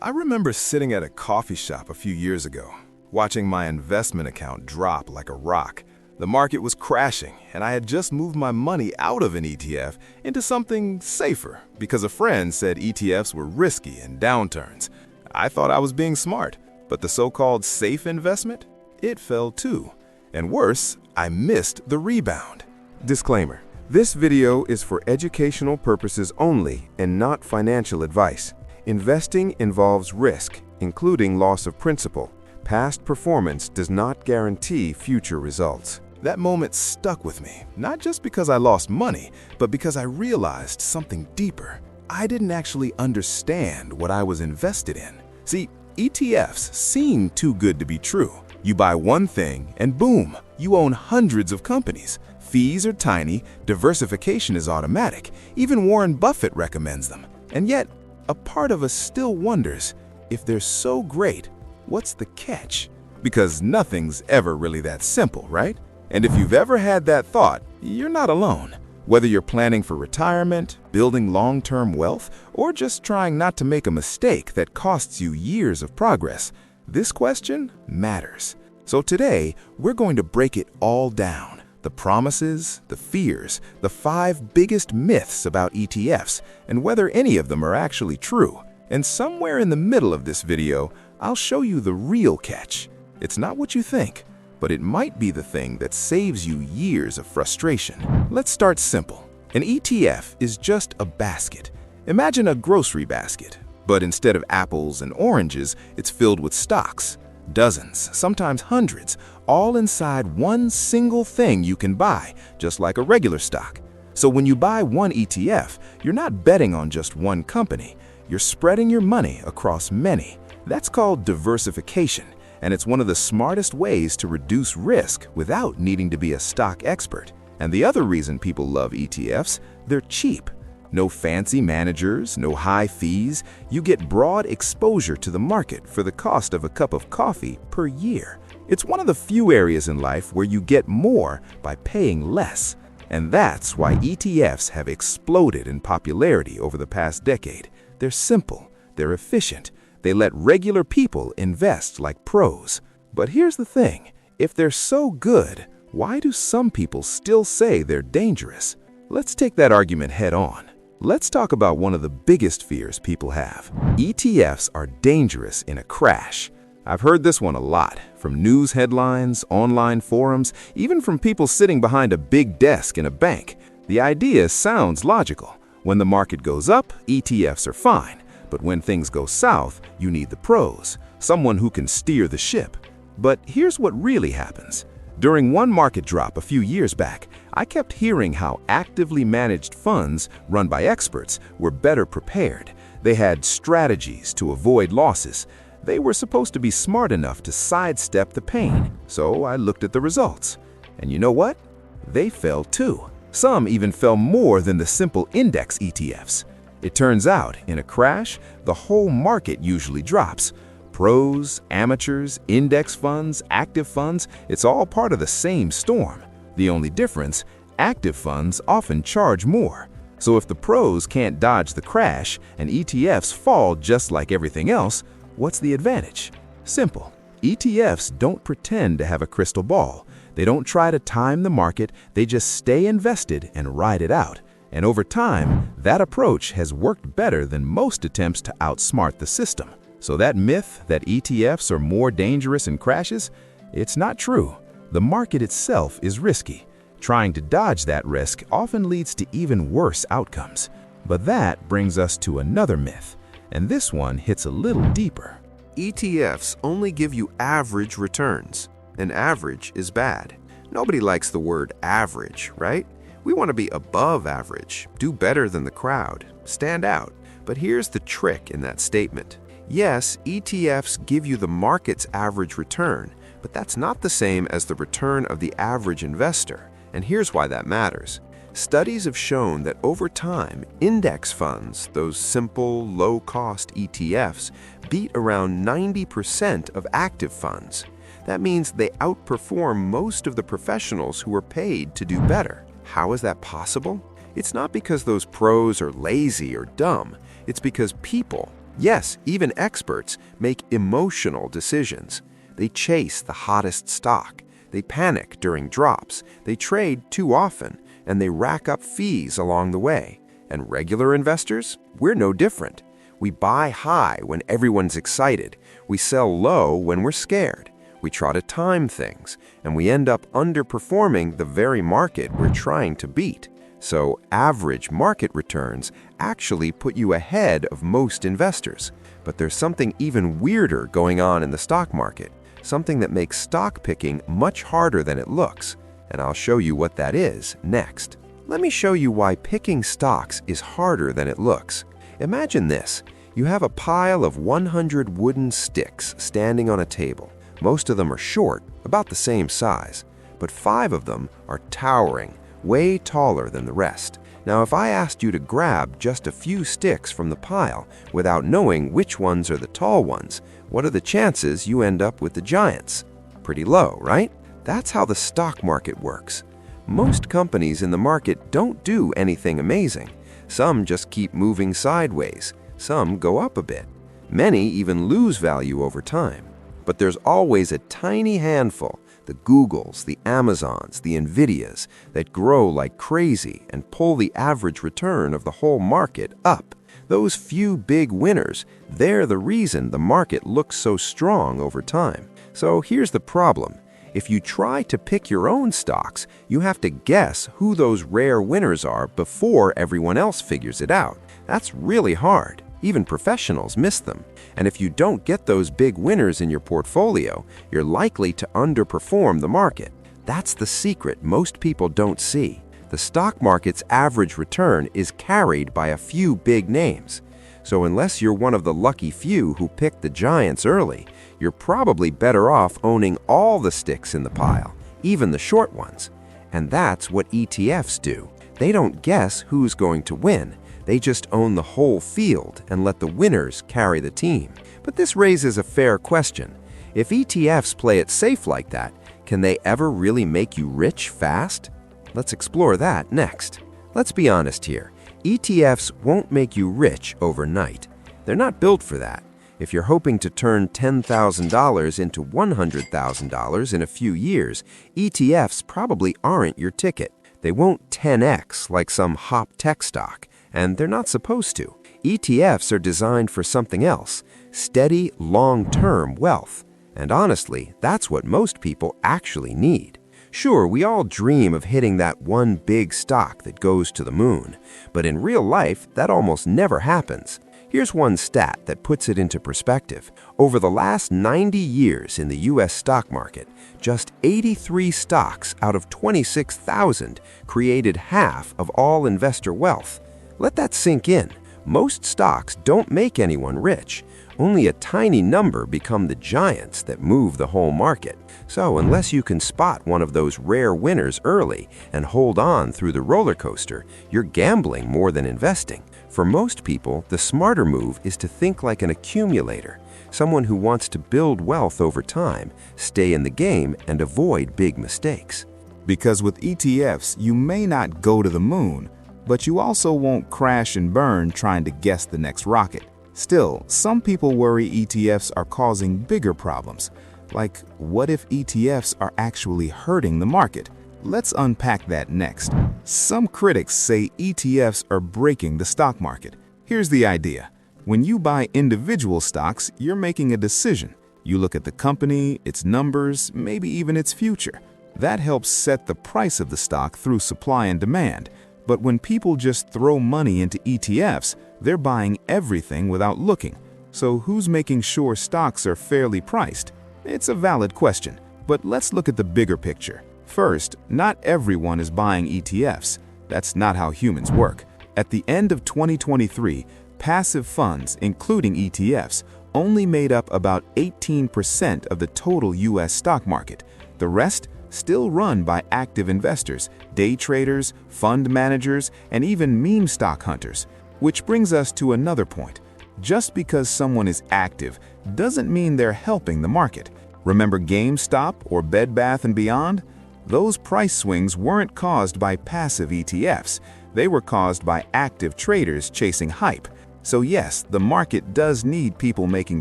I remember sitting at a coffee shop a few years ago, watching my investment account drop like a rock. The market was crashing, and I had just moved my money out of an ETF into something safer because a friend said ETFs were risky in downturns. I thought I was being smart, but the so-called safe investment? It fell too. And worse, I missed the rebound. Disclaimer: this video is for educational purposes only and not financial advice. Investing involves risk, including loss of principal. Past performance does not guarantee future results. That moment stuck with me, not just because I lost money, but because I realized something deeper. I didn't actually understand what I was invested in. See, ETFs seem too good to be true. You buy one thing and boom, you own hundreds of companies. Fees are tiny, diversification is automatic. Even Warren Buffett recommends them. And yet, a part of us still wonders, if they're so great, what's the catch? Because nothing's ever really that simple, right? And if you've ever had that thought, you're not alone. Whether you're planning for retirement, building long-term wealth, or just trying not to make a mistake that costs you years of progress, this question matters. So today, we're going to break it all down. The promises, the fears, the 5 biggest myths about ETFs, and whether any of them are actually true. And somewhere in the middle of this video, I'll show you the real catch. It's not what you think, but it might be the thing that saves you years of frustration. Let's start simple. An ETF is just a basket. Imagine a grocery basket, but instead of apples and oranges, it's filled with stocks. Dozens, sometimes hundreds, all inside one single thing you can buy, just like a regular stock. So when you buy one ETF, you're not betting on just one company. You're spreading your money across many. That's called diversification, and it's one of the smartest ways to reduce risk without needing to be a stock expert. And the other reason people love ETFs, they're cheap. No fancy managers, no high fees. You get broad exposure to the market for the cost of a cup of coffee per year. It's one of the few areas in life where you get more by paying less. And that's why ETFs have exploded in popularity over the past decade. They're simple, they're efficient, they let regular people invest like pros. But here's the thing, if they're so good, why do some people still say they're dangerous? Let's take that argument head on. Let's talk about one of the biggest fears people have. ETFs are dangerous in a crash. I've heard this one a lot, from news headlines, online forums, even from people sitting behind a big desk in a bank. The idea sounds logical. When the market goes up, ETFs are fine. But when things go south, you need the pros, someone who can steer the ship. But here's what really happens. During one market drop a few years back, I kept hearing how actively managed funds run by experts were better prepared. They had strategies to avoid losses. They were supposed to be smart enough to sidestep the pain. So I looked at the results. And you know what? They fell too. Some even fell more than the simple index ETFs. It turns out, in a crash, the whole market usually drops. Pros, amateurs, index funds, active funds, it's all part of the same storm. The only difference, active funds often charge more. So if the pros can't dodge the crash and ETFs fall just like everything else, what's the advantage? Simple. ETFs don't pretend to have a crystal ball. They don't try to time the market, they just stay invested and ride it out. And over time, that approach has worked better than most attempts to outsmart the system. So that myth that ETFs are more dangerous in crashes, it's not true. The market itself is risky. Trying to dodge that risk often leads to even worse outcomes. But that brings us to another myth, and this one hits a little deeper. ETFs only give you average returns, and average is bad. Nobody likes the word average, right? We want to be above average, do better than the crowd, stand out. But here's the trick in that statement. Yes, ETFs give you the market's average return, but that's not the same as the return of the average investor. And here's why that matters. Studies have shown that over time, index funds, those simple, low-cost ETFs, beat around 90% of active funds. That means they outperform most of the professionals who are paid to do better. How is that possible? It's not because those pros are lazy or dumb. It's because people, Yes, even experts make emotional decisions. They chase the hottest stock. They panic during drops. They trade too often, and they rack up fees along the way. And regular investors? We're no different. We buy high when everyone's excited. We sell low when we're scared. We try to time things, and we end up underperforming the very market we're trying to beat. So average market returns actually put you ahead of most investors. But there's something even weirder going on in the stock market, something that makes stock picking much harder than it looks. And I'll show you what that is next. Let me show you why picking stocks is harder than it looks. Imagine this. You have a pile of 100 wooden sticks standing on a table. Most of them are short, about the same size, but 5 of them are towering, way taller than the rest. Now, if I asked you to grab just a few sticks from the pile without knowing which ones are the tall ones, what are the chances you end up with the giants? Pretty low, right? That's how the stock market works. Most companies in the market don't do anything amazing. Some just keep moving sideways. Some go up a bit. Many even lose value over time. But there's always a tiny handful, the Googles, the Amazons, the Nvidias, that grow like crazy and pull the average return of the whole market up. Those few big winners, they're the reason the market looks so strong over time. So here's the problem. If you try to pick your own stocks, you have to guess who those rare winners are before everyone else figures it out. That's really hard. Even professionals miss them. And if you don't get those big winners in your portfolio, you're likely to underperform the market. That's the secret most people don't see. The stock market's average return is carried by a few big names. So unless you're one of the lucky few who picked the giants early, you're probably better off owning all the sticks in the pile, even the short ones. And that's what ETFs do. They don't guess who's going to win. They just own the whole field and let the winners carry the team. But this raises a fair question. If ETFs play it safe like that, can they ever really make you rich fast? Let's explore that next. Let's be honest here. ETFs won't make you rich overnight. They're not built for that. If you're hoping to turn $10,000 into $100,000 in a few years, ETFs probably aren't your ticket. They won't 10x like some hot tech stock, and they're not supposed to. ETFs are designed for something else, steady, long-term wealth. And honestly, that's what most people actually need. Sure, we all dream of hitting that one big stock that goes to the moon, but in real life, that almost never happens. Here's one stat that puts it into perspective. Over the last 90 years in the US stock market, just 83 stocks out of 26,000 created half of all investor wealth. Let that sink in. Most stocks don't make anyone rich. Only a tiny number become the giants that move the whole market. So unless you can spot one of those rare winners early and hold on through the roller coaster, you're gambling more than investing. For most people, the smarter move is to think like an accumulator, someone who wants to build wealth over time, stay in the game, and avoid big mistakes. Because with ETFs, you may not go to the moon, but you also won't crash and burn trying to guess the next rocket. Still, some people worry ETFs are causing bigger problems. Like, what if ETFs are actually hurting the market? Let's unpack that next. Some critics say ETFs are breaking the stock market. Here's the idea. When you buy individual stocks, you're making a decision. You look at the company, its numbers, maybe even its future. That helps set the price of the stock through supply and demand. But when people just throw money into ETFs, they're buying everything without looking. So who's making sure stocks are fairly priced? It's a valid question, but let's look at the bigger picture. First, not everyone is buying ETFs. That's not how humans work. At the end of 2023, passive funds, including ETFs, only made up about 18% of the total US stock market. The rest still run by active investors, day traders, fund managers, and even meme stock hunters. Which brings us to another point. Just because someone is active doesn't mean they're helping the market. Remember GameStop or Bed Bath & Beyond? Those price swings weren't caused by passive ETFs. They were caused by active traders chasing hype. So yes, the market does need people making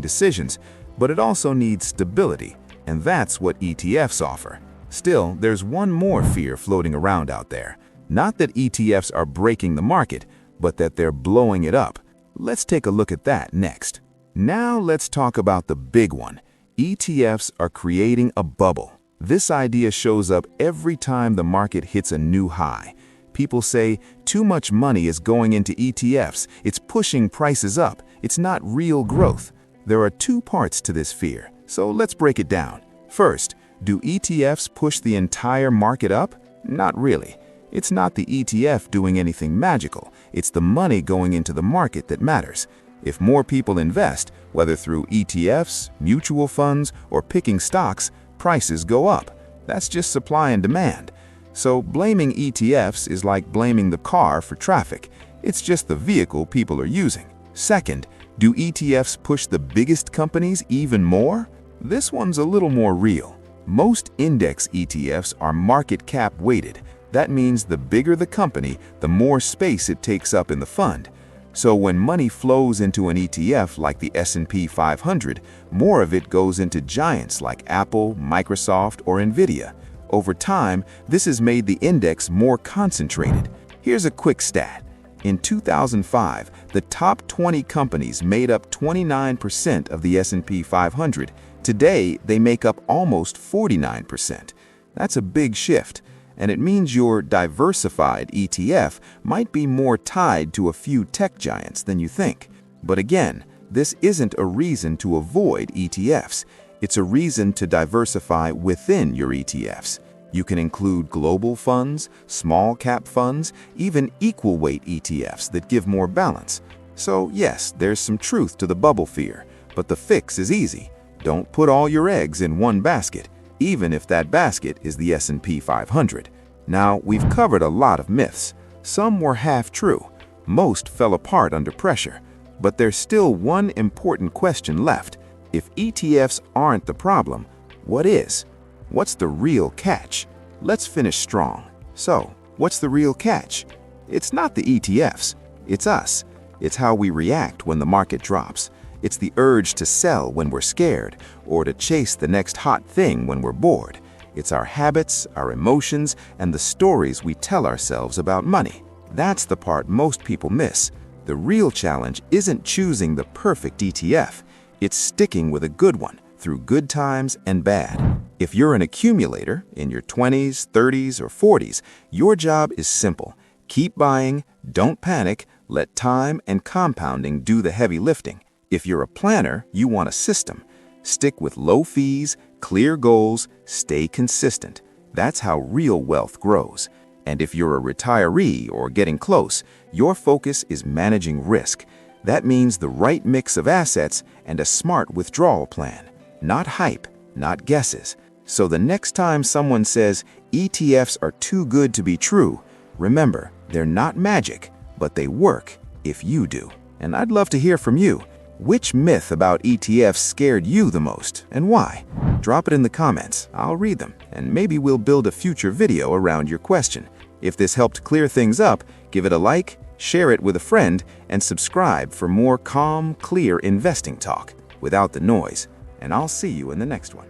decisions, but it also needs stability, and that's what ETFs offer. Still, there's one more fear floating around out there. Not that ETFs are breaking the market, but that they're blowing it up. Let's take a look at that next. Now let's talk about the big one. ETFs are creating a bubble. This idea shows up every time the market hits a new high. People say, too much money is going into ETFs, it's pushing prices up, it's not real growth. There are two parts to this fear, so let's break it down. First, do ETFs push the entire market up? Not really. It's not the ETF doing anything magical, it's the money going into the market that matters. If more people invest, whether through ETFs, mutual funds, or picking stocks, prices go up. That's just supply and demand. So blaming ETFs is like blaming the car for traffic. It's just the vehicle people are using. Second, do ETFs push the biggest companies even more? This one's a little more real. Most index ETFs are market cap weighted. That means the bigger the company, the more space it takes up in the fund. So when money flows into an ETF like the S&P 500, more of it goes into giants like Apple, Microsoft, or Nvidia. Over time, this has made the index more concentrated. Here's a quick stat. In 2005, the top 20 companies made up 29% of the S&P 500. Today, they make up almost 49%. That's a big shift, and it means your diversified ETF might be more tied to a few tech giants than you think. But again, this isn't a reason to avoid ETFs. It's a reason to diversify within your ETFs. You can include global funds, small cap funds, even equal weight ETFs that give more balance. So yes, there's some truth to the bubble fear, but the fix is easy. Don't put all your eggs in one basket, even if that basket is the S&P 500. Now, we've covered a lot of myths. Some were half true. Most fell apart under pressure. But there's still one important question left. If ETFs aren't the problem, what is? What's the real catch? Let's finish strong. So, what's the real catch? It's not the ETFs. It's us. It's how we react when the market drops. It's the urge to sell when we're scared, or to chase the next hot thing when we're bored. It's our habits, our emotions, and the stories we tell ourselves about money. That's the part most people miss. The real challenge isn't choosing the perfect ETF. It's sticking with a good one through good times and bad. If you're an accumulator in your 20s, 30s, or 40s, your job is simple. Keep buying, don't panic, let time and compounding do the heavy lifting. If you're a planner, you want a system. Stick with low fees, clear goals, stay consistent. That's how real wealth grows. And if you're a retiree or getting close, your focus is managing risk. That means the right mix of assets and a smart withdrawal plan. Not hype, not guesses. So the next time someone says ETFs are too good to be true, remember, they're not magic, but they work if you do. And I'd love to hear from you. Which myth about ETFs scared you the most, and why? Drop it in the comments. I'll read them, and maybe we'll build a future video around your question. If this helped clear things up, give it a like, share it with a friend, and subscribe for more calm, clear investing talk without the noise. And I'll see you in the next one.